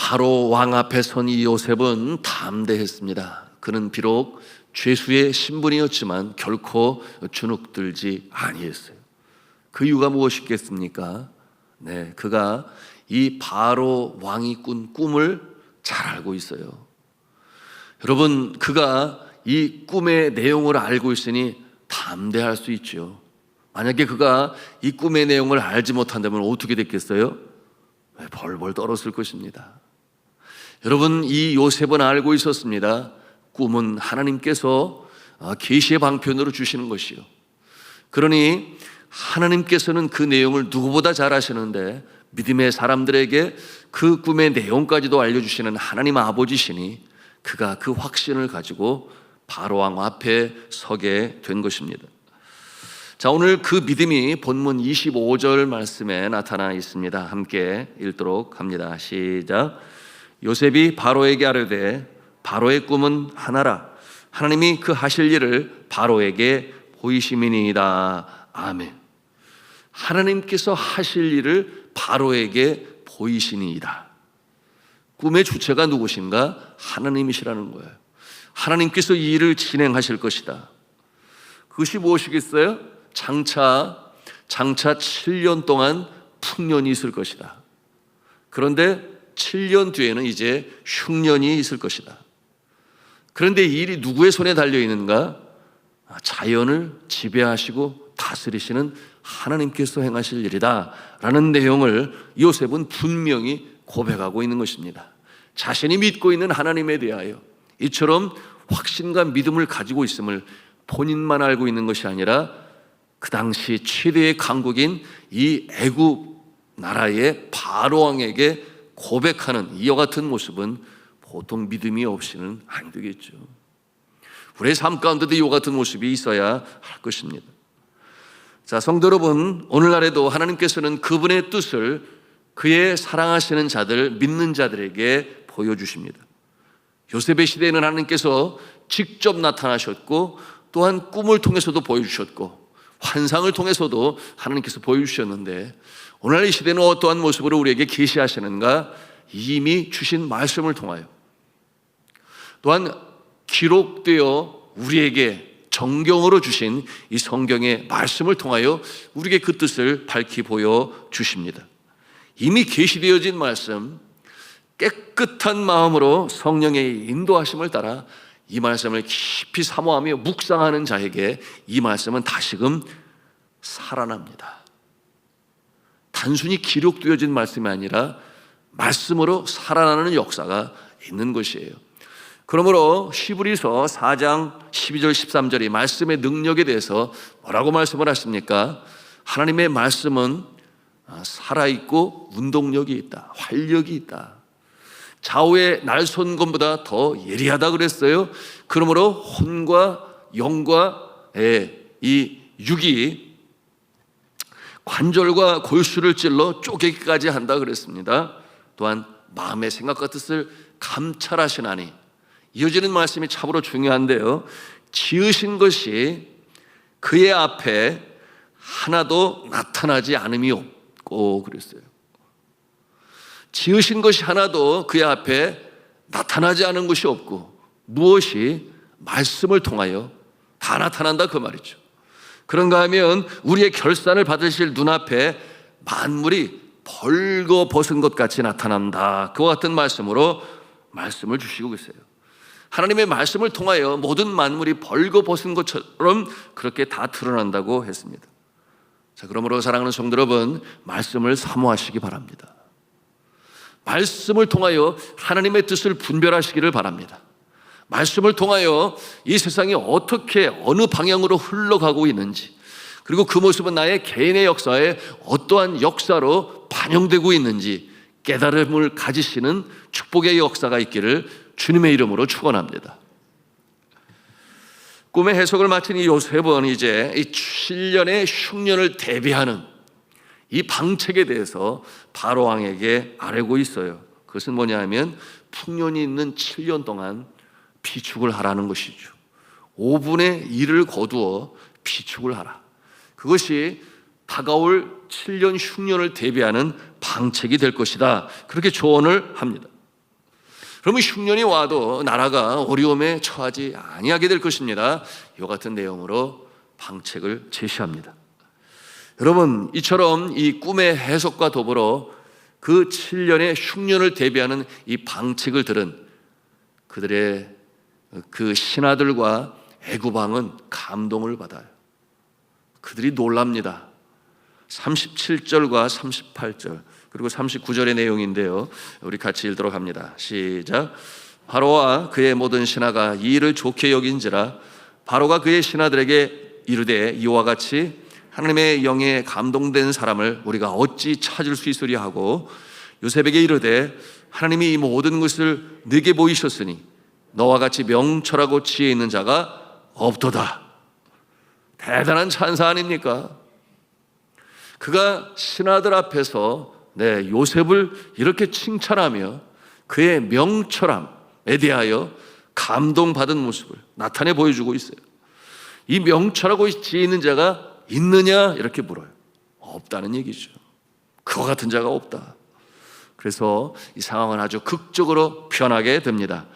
바로 왕 앞에 선 이 요셉은 담대했습니다. 그는 비록 죄수의 신분이었지만 결코 주눅들지 아니했어요. 그 이유가 무엇이겠습니까? 그가 이 바로 왕이 꾼 꿈을 잘 알고 있어요. 여러분, 그가 이 꿈의 내용을 알고 있으니 담대할 수 있죠. 만약에 그가 이 꿈의 내용을 알지 못한다면 어떻게 됐겠어요? 벌벌 떨었을 것입니다. 여러분, 이 요셉은 알고 있었습니다. 꿈은 하나님께서 계시의 방편으로 주시는 것이요, 그러니 하나님께서는 그 내용을 누구보다 잘 아시는데 믿음의 사람들에게 그 꿈의 내용까지도 알려주시는 하나님 아버지시니 그가 그 확신을 가지고 바로 왕 앞에 서게 된 것입니다. 자, 오늘 그 믿음이 본문 25절 말씀에 나타나 있습니다. 함께 읽도록 합니다. 시작. 요셉이 바로에게 아뢰되 바로의 꿈은 하나라. 하나님이 그 하실 일을 바로에게 보이심이니이다. 아멘. 하나님께서 하실 일을 바로에게 보이시니이다. 꿈의 주체가 누구신가? 하나님이시라는 거예요. 하나님께서 이 일을 진행하실 것이다. 그것이 무엇이겠어요? 장차 7년 동안 풍년이 있을 것이다. 그런데 7년 뒤에는 이제 흉년이 있을 것이다. 그런데 이 일이 누구의 손에 달려 있는가? 자연을 지배하시고 다스리시는 하나님께서 행하실 일이다 라는 내용을 요셉은 분명히 고백하고 있는 것입니다. 자신이 믿고 있는 하나님에 대하여 이처럼 확신과 믿음을 가지고 있음을 본인만 알고 있는 것이 아니라 그 당시 최대의 강국인 이 애굽 나라의 바로 왕에게 고백하는 이와 같은 모습은 보통 믿음이 없이는 안 되겠죠. 우리의 삶 가운데도 이와 같은 모습이 있어야 할 것입니다. 자, 성도 여러분, 오늘날에도 하나님께서는 그분의 뜻을 그의 사랑하시는 자들, 믿는 자들에게 보여주십니다. 요셉의 시대에는 하나님께서 직접 나타나셨고 또한 꿈을 통해서도 보여주셨고 환상을 통해서도 하나님께서 보여주셨는데 오늘날 이 시대는 어떠한 모습으로 우리에게 계시하시는가? 이미 주신 말씀을 통하여 또한 기록되어 우리에게 정경으로 주신 이 성경의 말씀을 통하여 우리에게 그 뜻을 밝히 보여주십니다. 이미 계시되어진 말씀, 깨끗한 마음으로 성령의 인도하심을 따라 이 말씀을 깊이 사모하며 묵상하는 자에게 이 말씀은 다시금 살아납니다. 단순히 기록되어진 말씀이 아니라 말씀으로 살아나는 역사가 있는 것이에요. 그러므로 히브리서 4장 12절 13절이 말씀의 능력에 대해서 뭐라고 말씀을 하십니까? 하나님의 말씀은 살아있고 운동력이 있다, 활력이 있다, 좌우의 날선검보다 더 예리하다 그랬어요. 그러므로 혼과 영과 이 육이 관절과 골수를 찔러 쪼개기까지 한다 그랬습니다. 또한 마음의 생각과 뜻을 감찰하시나니, 이어지는 말씀이 참으로 중요한데요, 지으신 것이 그의 앞에 하나도 나타나지 않음이 없고 그랬어요. 지으신 것이 하나도 그의 앞에 나타나지 않은 것이 없고 무엇이 말씀을 통하여 다 나타난다 그 말이죠. 그런가 하면 우리의 결산을 받으실 눈앞에 만물이 벌거벗은 것 같이 나타난다, 그와 같은 말씀으로 말씀을 주시고 계세요. 하나님의 말씀을 통하여 모든 만물이 벌거벗은 것처럼 그렇게 다 드러난다고 했습니다. 자, 그러므로 사랑하는 성도 여러분, 말씀을 사모하시기 바랍니다. 말씀을 통하여 하나님의 뜻을 분별하시기를 바랍니다. 말씀을 통하여 이 세상이 어떻게 어느 방향으로 흘러가고 있는지, 그리고 그 모습은 나의 개인의 역사에 어떠한 역사로 반영되고 있는지 깨달음을 가지시는 축복의 역사가 있기를 주님의 이름으로 축원합니다. 꿈의 해석을 마친 이 요셉은 이제 이 7년의 흉년을 대비하는 이 방책에 대해서 바로 왕에게 아뢰고 있어요. 그것은 뭐냐 하면 풍년이 있는 7년 동안 비축을 하라는 것이죠. 5분의 1을 거두어 비축을 하라. 그것이 다가올 7년 흉년을 대비하는 방책이 될 것이다, 그렇게 조언을 합니다. 그러면 흉년이 와도 나라가 어려움에 처하지 아니하게 될 것입니다. 이와 같은 내용으로 방책을 제시합니다. 여러분, 이처럼 이 꿈의 해석과 더불어 그 7년의 흉년을 대비하는 이 방책을 들은 그들의 그 신하들과 애굽 왕은 감동을 받아요. 그들이 놀랍니다. 37절과 38절 그리고 39절의 내용인데요, 우리 같이 읽도록 합니다. 시작. 바로와 그의 모든 신하가 이 일을 좋게 여긴지라 바로가 그의 신하들에게 이르되 이와 같이 하나님의 영에 감동된 사람을 우리가 어찌 찾을 수 있으리 하고 요셉에게 이르되 하나님이 이 모든 것을 네게 보이셨으니 너와 같이 명철하고 지혜 있는 자가 없도다. 대단한 찬사 아닙니까? 그가 신하들 앞에서 요셉을 이렇게 칭찬하며 그의 명철함에 대하여 감동받은 모습을 나타내 보여주고 있어요. 이 명철하고 지혜 있는 자가 있느냐 이렇게 물어요. 없다는 얘기죠. 그와 같은 자가 없다. 그래서 이 상황은 아주 극적으로 변하게 됩니다.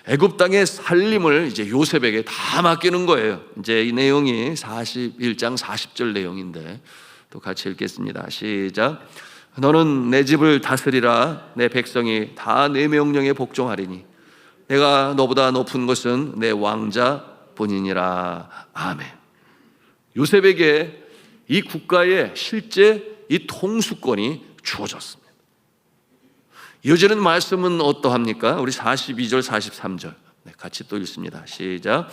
애굽 땅의 살림을 이제 요셉에게 다 맡기는 거예요. 이제 이 내용이 41장 40절 내용인데 또 같이 읽겠습니다. 시작. 너는 내 집을 다스리라. 내 백성이 다 내 명령에 복종하리니 내가 너보다 높은 것은 내 왕자 본인이라. 아멘. 요셉에게 이 국가의 실제 이 통수권이 주어졌습니다. 이어지는 말씀은 어떠합니까? 우리 42절 43절 같이 또 읽습니다. 시작.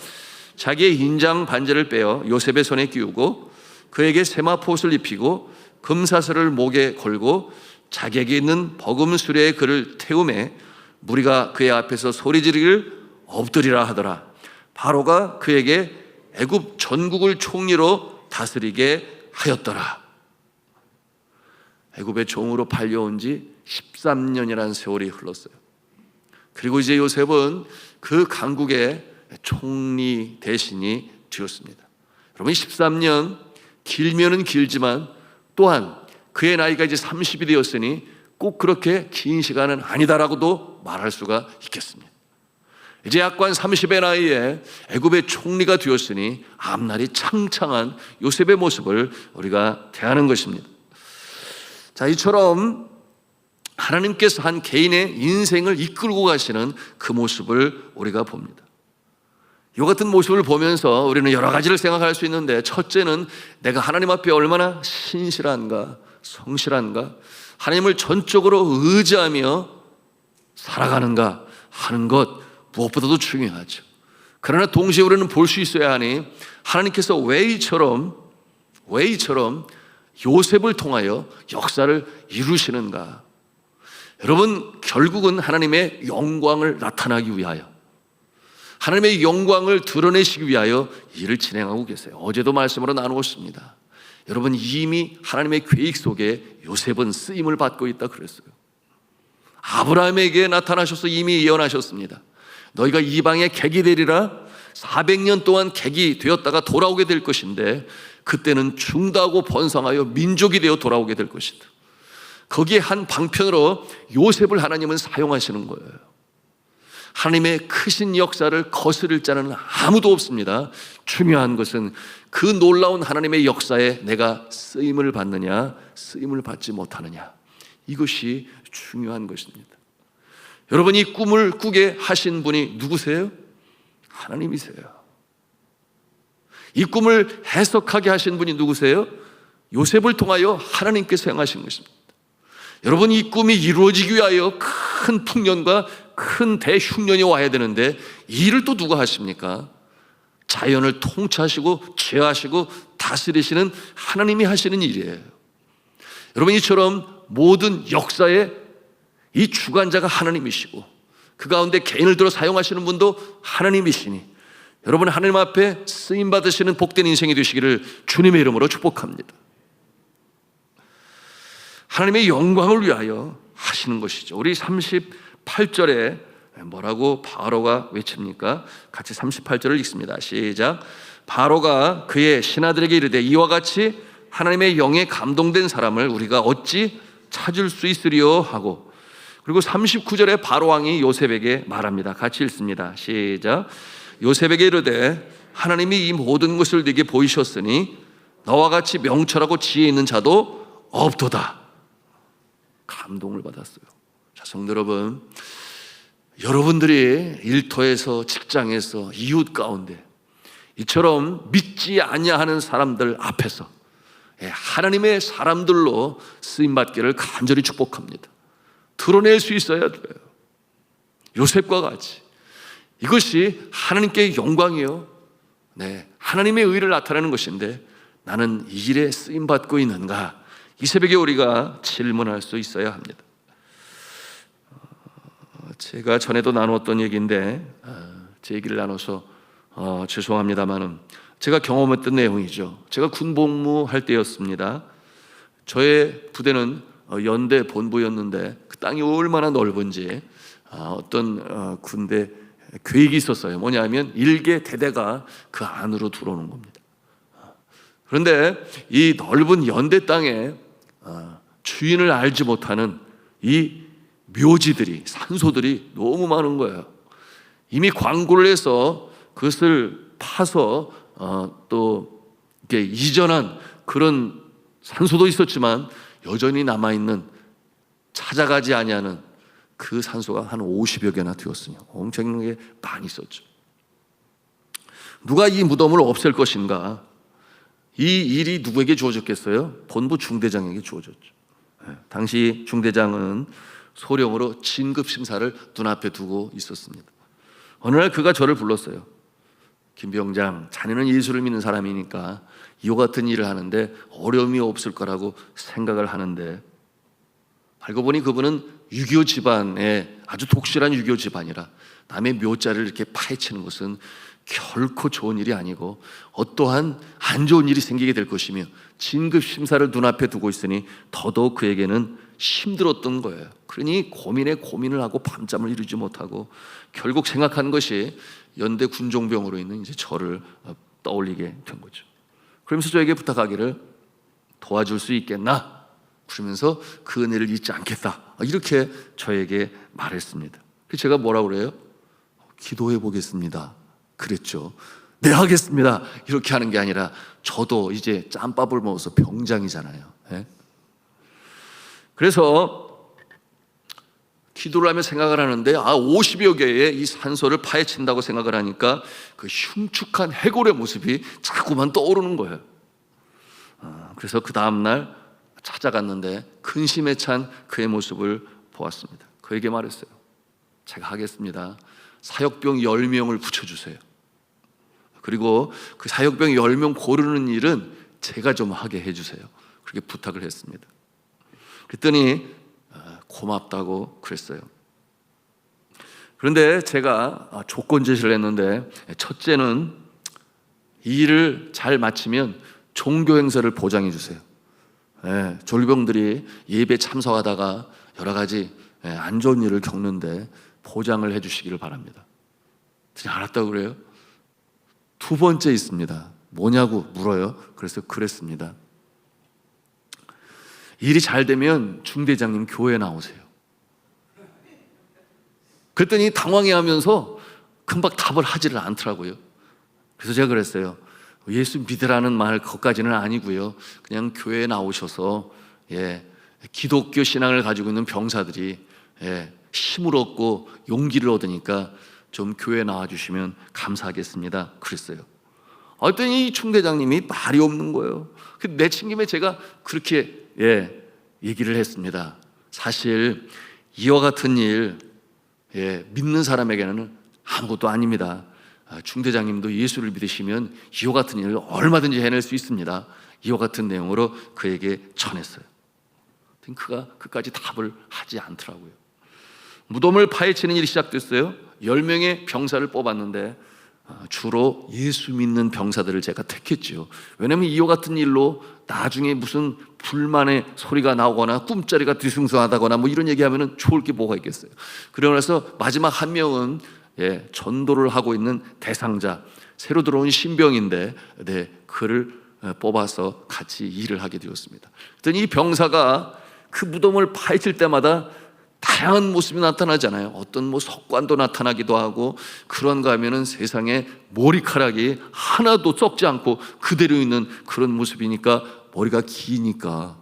자기의 인장 반지를 빼어 요셉의 손에 끼우고 그에게 세마포옷을 입히고 금사슬을 목에 걸고 자기에게 있는 버금 수레에 그를 태우매 무리가 그의 앞에서 소리 지르기를 엎드리라 하더라. 바로가 그에게 애굽 전국을 총리로 다스리게 하였더라. 애굽의 종으로 팔려온 지 13년이라는 세월이 흘렀어요. 그리고 이제 요셉은 그 강국의 총리 대신이 되었습니다. 여러분, 13년 길면은 길지만 또한 그의 나이가 이제 30이 되었으니 꼭 그렇게 긴 시간은 아니다라고도 말할 수가 있겠습니다. 이제 약관 30의 나이에 애굽의 총리가 되었으니 앞날이 창창한 요셉의 모습을 우리가 대하는 것입니다. 자, 이처럼 하나님께서 한 개인의 인생을 이끌고 가시는 그 모습을 우리가 봅니다. 이 같은 모습을 보면서 우리는 여러 가지를 생각할 수 있는데, 첫째는 내가 하나님 앞에 얼마나 신실한가, 성실한가, 하나님을 전적으로 의지하며 살아가는가 하는 것 무엇보다도 중요하죠. 그러나 동시에 우리는 볼 수 있어야 하니 하나님께서 왜 이처럼 요셉을 통하여 역사를 이루시는가. 여러분, 결국은 하나님의 영광을 나타나기 위하여, 하나님의 영광을 드러내시기 위하여 일을 진행하고 계세요. 어제도 말씀으로 나누었습니다. 여러분, 이미 하나님의 계획 속에 요셉은 쓰임을 받고 있다 그랬어요. 아브라함에게 나타나셔서 이미 예언하셨습니다. 너희가 이방의 객이 되리라. 400년 동안 객이 되었다가 돌아오게 될 것인데 그때는 중다하고 번성하여 민족이 되어 돌아오게 될 것이다. 거기에 한 방편으로 요셉을 하나님은 사용하시는 거예요. 하나님의 크신 역사를 거스릴 자는 아무도 없습니다. 중요한 것은 그 놀라운 하나님의 역사에 내가 쓰임을 받느냐, 쓰임을 받지 못하느냐, 이것이 중요한 것입니다. 여러분, 이 꿈을 꾸게 하신 분이 누구세요? 하나님이세요. 이 꿈을 해석하게 하신 분이 누구세요? 요셉을 통하여 하나님께서 행하신 것입니다. 여러분, 이 꿈이 이루어지기 위하여 큰 풍년과 큰 대흉년이 와야 되는데 이 일을 또 누가 하십니까? 자연을 통치하시고 제어하시고 다스리시는 하나님이 하시는 일이에요. 여러분, 이처럼 모든 역사의 이 주관자가 하나님이시고 그 가운데 개인을 들어 사용하시는 분도 하나님이시니 여러분, 하나님 앞에 쓰임받으시는 복된 인생이 되시기를 주님의 이름으로 축복합니다. 하나님의 영광을 위하여 하시는 것이죠. 우리 38절에 뭐라고 바로가 외칩니까? 같이 38절을 읽습니다. 시작. 바로가 그의 신하들에게 이르되 이와 같이 하나님의 영에 감동된 사람을 우리가 어찌 찾을 수 있으리요 하고 그리고 39절에 바로왕이 요셉에게 말합니다. 같이 읽습니다. 시작. 요셉에게 이르되 하나님이 이 모든 것을 네게 보이셨으니 너와 같이 명철하고 지혜 있는 자도 없도다. 감동을 받았어요. 자, 성도 여러분, 여러분들이 일터에서, 직장에서, 이웃 가운데 이처럼 믿지 아니하는 사람들 앞에서 하나님의 사람들로 쓰임받기를 간절히 축복합니다. 드러낼 수 있어야 돼요. 요셉과 같이. 이것이 하나님께 영광이요, 하나님의 의를 나타내는 것인데 나는 이 일에 쓰임받고 있는가? 이 새벽에 우리가 질문할 수 있어야 합니다. 제가 전에도 나누었던 얘기인데 제 얘기를 나눠서 죄송합니다만은 제가 경험했던 내용이죠. 제가 군복무할 때였습니다. 저의 부대는 연대 본부였는데 그 땅이 얼마나 넓은지 어떤 군대 계획이 있었어요. 뭐냐면 일개 대대가 그 안으로 들어오는 겁니다. 그런데 이 넓은 연대 땅에 주인을 알지 못하는 이 묘지들이, 산소들이 너무 많은 거예요. 이미 광고를 해서 그것을 파서 또 이렇게 이전한 그런 산소도 있었지만 여전히 남아있는, 찾아가지 아니하는 그 산소가 한 50여 개나 되었으며 엄청나게 많이 있었죠. 누가 이 무덤을 없앨 것인가? 이 일이 누구에게 주어졌겠어요? 본부 중대장에게 주어졌죠. 당시 중대장은 소령으로 진급 심사를 눈앞에 두고 있었습니다. 어느 날 그가 저를 불렀어요. 김병장, 자네는 예수를 믿는 사람이니까 이와 같은 일을 하는데 어려움이 없을 거라고 생각을 하는데, 알고 보니 그분은 유교 집안의 아주 독실한 유교 집안이라 남의 묘자를 이렇게 파헤치는 것은 결코 좋은 일이 아니고 어떠한 안 좋은 일이 생기게 될 것이며 진급 심사를 눈앞에 두고 있으니 더더욱 그에게는 힘들었던 거예요. 그러니 고민에 고민을 하고 밤잠을 이루지 못하고 결국 생각한 것이 연대 군종병으로 있는 이제 저를 떠올리게 된 거죠. 그러면서 저에게 부탁하기를 도와줄 수 있겠나? 그러면서 그 은혜를 잊지 않겠다. 이렇게 저에게 말했습니다. 그래서 제가 뭐라고 그래요? 기도해 보겠습니다. 그랬죠. 네, 하겠습니다. 이렇게 하는 게 아니라 저도 이제 짬밥을 먹어서 병장이잖아요. 그래서 기도를 하며 생각을 하는데 50여 개의 이 산소를 파헤친다고 생각을 하니까 그 흉측한 해골의 모습이 자꾸만 떠오르는 거예요. 그래서 그 다음날 찾아갔는데 근심에 찬 그의 모습을 보았습니다. 그에게 말했어요. 제가 하겠습니다. 사역병 10명을 붙여주세요. 그리고 그 사역병 10명 고르는 일은 제가 좀 하게 해주세요. 그렇게 부탁을 했습니다. 그랬더니 고맙다고 그랬어요. 그런데 제가 조건 제시를 했는데, 첫째는 이 일을 잘 마치면 종교 행사를 보장해 주세요. 졸병들이 예배 참석하다가 여러 가지 안 좋은 일을 겪는데 보장을 해 주시기를 바랍니다. 알았다고 그래요? 두 번째 있습니다. 뭐냐고 물어요. 그래서 그랬습니다. 일이 잘 되면 중대장님 교회에 나오세요. 그랬더니 당황해하면서 금방 답을 하지를 않더라고요. 그래서 제가 그랬어요. 예수 믿으라는 말 것까지는 아니고요. 그냥 교회에 나오셔서 기독교 신앙을 가지고 있는 병사들이 힘을 얻고 용기를 얻으니까 좀 교회에 나와주시면 감사하겠습니다. 그랬어요. 어떤 이 중대장님이 말이 없는 거예요. 내친김에 제가 그렇게 얘기를 했습니다. 사실 이와 같은 일 믿는 사람에게는 아무것도 아닙니다. 중대장님도 예수를 믿으시면 이와 같은 일을 얼마든지 해낼 수 있습니다. 이와 같은 내용으로 그에게 전했어요. 그가 끝까지 답을 하지 않더라고요. 무덤을 파헤치는 일이 시작됐어요. 10명의 병사를 뽑았는데 주로 예수 믿는 병사들을 제가 택했죠. 왜냐하면 이와 같은 일로 나중에 무슨 불만의 소리가 나오거나 꿈자리가 뒤숭숭하다거나 뭐 이런 얘기하면 좋을 게 뭐가 있겠어요. 그러면서 마지막 한 명은 전도를 하고 있는 대상자, 새로 들어온 신병인데 그를 뽑아서 같이 일을 하게 되었습니다. 그랬더니 이 병사가 그 무덤을 파헤칠 때마다 다양한 모습이 나타나잖아요. 어떤 뭐 석관도 나타나기도 하고, 그런가 하면은 세상에 머리카락이 하나도 썩지 않고 그대로 있는 그런 모습이니까, 머리가 기니까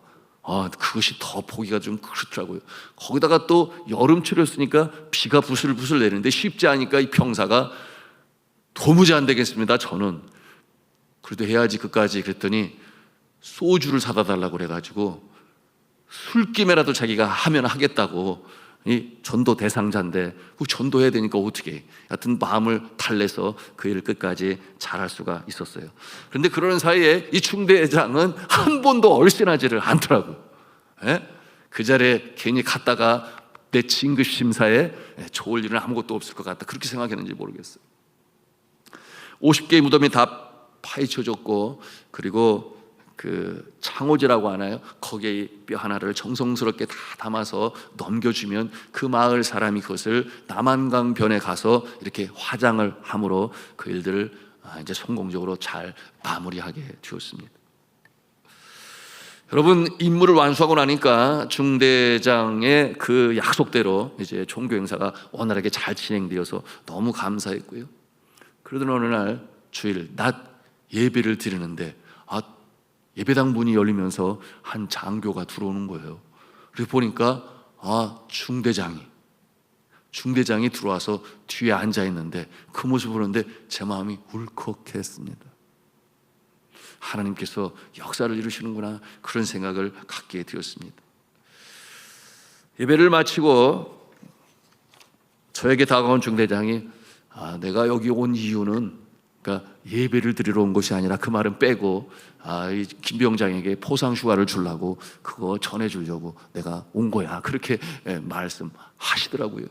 그것이 더 보기가 좀 그렇더라고요. 거기다가 또 여름철이었으니까 비가 부슬부슬 내리는데 쉽지 않으니까 이 병사가 도무지 안 되겠습니다. 저는 그래도 해야지 끝까지 그랬더니 소주를 사다 달라고 그래가지고 술김에라도 자기가 하면 하겠다고, 이 전도 대상자인데 전도해야 되니까 어떻게 해. 하여튼 마음을 달래서 그 일을 끝까지 잘할 수가 있었어요. 그런데 그러는 사이에 이 중대장은 한 번도 얼씬하지를 않더라고요. 그 자리에 괜히 갔다가 내 진급 심사에 좋을 일은 아무것도 없을 것 같다, 그렇게 생각했는지 모르겠어요. 50개의 무덤이 다 파헤쳐졌고, 그리고 그 창호지라고 하나요? 거기에 뼈 하나를 정성스럽게 다 담아서 넘겨주면 그 마을 사람이 그것을 남한강변에 가서 이렇게 화장을 함으로 그 일들을 이제 성공적으로 잘 마무리하게 되었습니다. 여러분, 임무를 완수하고 나니까 중대장의 그 약속대로 이제 종교 행사가 원활하게 잘 진행되어서 너무 감사했고요. 그러던 어느 날 주일 낮 예배를 드리는데 예배당 문이 열리면서 한 장교가 들어오는 거예요. 그래서 보니까 중대장이 들어와서 뒤에 앉아 있는데, 그 모습을 보는데 제 마음이 울컥했습니다. 하나님께서 역사를 이루시는구나, 그런 생각을 갖게 되었습니다. 예배를 마치고 저에게 다가온 중대장이 내가 여기 온 이유는, 그러니까 예배를 드리러 온 것이 아니라, 그 말은 빼고 이 김병장에게 포상 휴가를 주려고, 그거 전해주려고 내가 온 거야, 그렇게 말씀하시더라고요.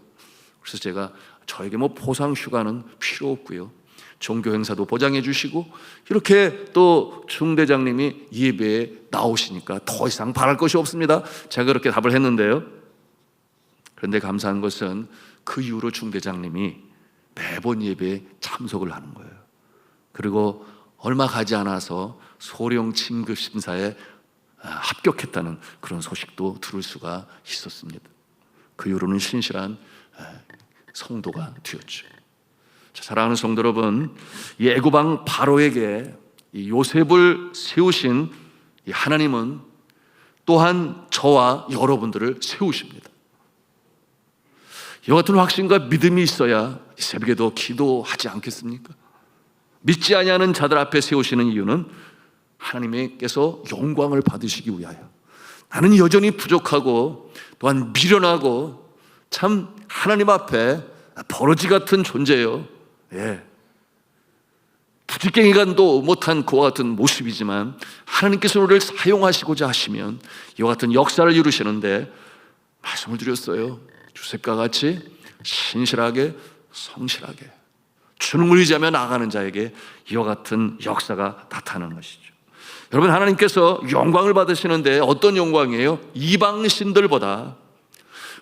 그래서 제가 저에게 뭐 포상 휴가는 필요 없고요, 종교 행사도 보장해 주시고, 이렇게 또 중대장님이 예배에 나오시니까 더 이상 바랄 것이 없습니다, 제가 그렇게 답을 했는데요. 그런데 감사한 것은 그 이후로 중대장님이 매번 예배에 참석을 하는 거예요. 그리고 얼마 가지 않아서 소령 진급 심사에 합격했다는 그런 소식도 들을 수가 있었습니다. 그 이후로는 신실한 성도가 되었죠. 사랑하는 성도 여러분, 이 애굽왕 바로에게 이 요셉을 세우신 이 하나님은 또한 저와 여러분들을 세우십니다. 이와 같은 확신과 믿음이 있어야 이 새벽에도 기도하지 않겠습니까? 믿지 아니하는 자들 앞에 세우시는 이유는 하나님께서 영광을 받으시기 위하여, 나는 여전히 부족하고 또한 미련하고 참 하나님 앞에 버러지 같은 존재예요. 부지깽이간도 못한 그와 같은 모습이지만, 하나님께서 우리를 사용하시고자 하시면 이와 같은 역사를 이루시는데, 말씀을 드렸어요. 요셉과 같이 신실하게 성실하게 주님을 의지하며 나아가는 자에게 이와 같은 역사가 나타나는 것이죠. 여러분, 하나님께서 영광을 받으시는데 어떤 영광이에요? 이방신들보다,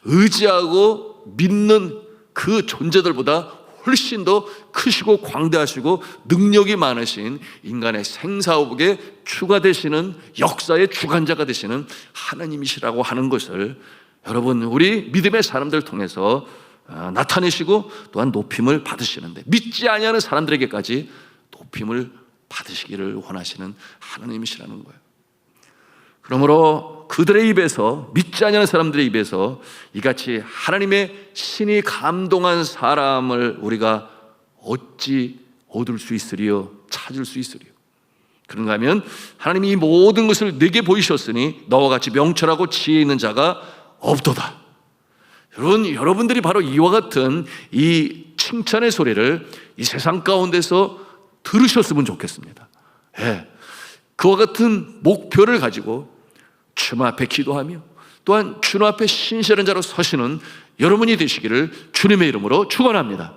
의지하고 믿는 그 존재들보다 훨씬 더 크시고 광대하시고 능력이 많으신 인간의 생사업에 주가 되시는, 역사의 주관자가 되시는 하나님이시라고 하는 것을 여러분, 우리 믿음의 사람들을 통해서 나타내시고 또한 높임을 받으시는데, 믿지 아니하는 사람들에게까지 높임을 받으시기를 원하시는 하나님이시라는 거예요. 그러므로 그들의 입에서, 믿지 아니하는 사람들의 입에서 이같이 하나님의 신이 감동한 사람을 우리가 어찌 얻을 수 있으리요, 찾을 수 있으리요. 그런가 하면 하나님이 이 모든 것을 내게 보이셨으니 너와 같이 명철하고 지혜 있는 자가 없도다. 여러분들이 바로 이와 같은 이 칭찬의 소리를 이 세상 가운데서 들으셨으면 좋겠습니다. 그와 같은 목표를 가지고 주님 앞에 기도하며 또한 주님 앞에 신실한 자로 서시는 여러분이 되시기를 주님의 이름으로 축원합니다.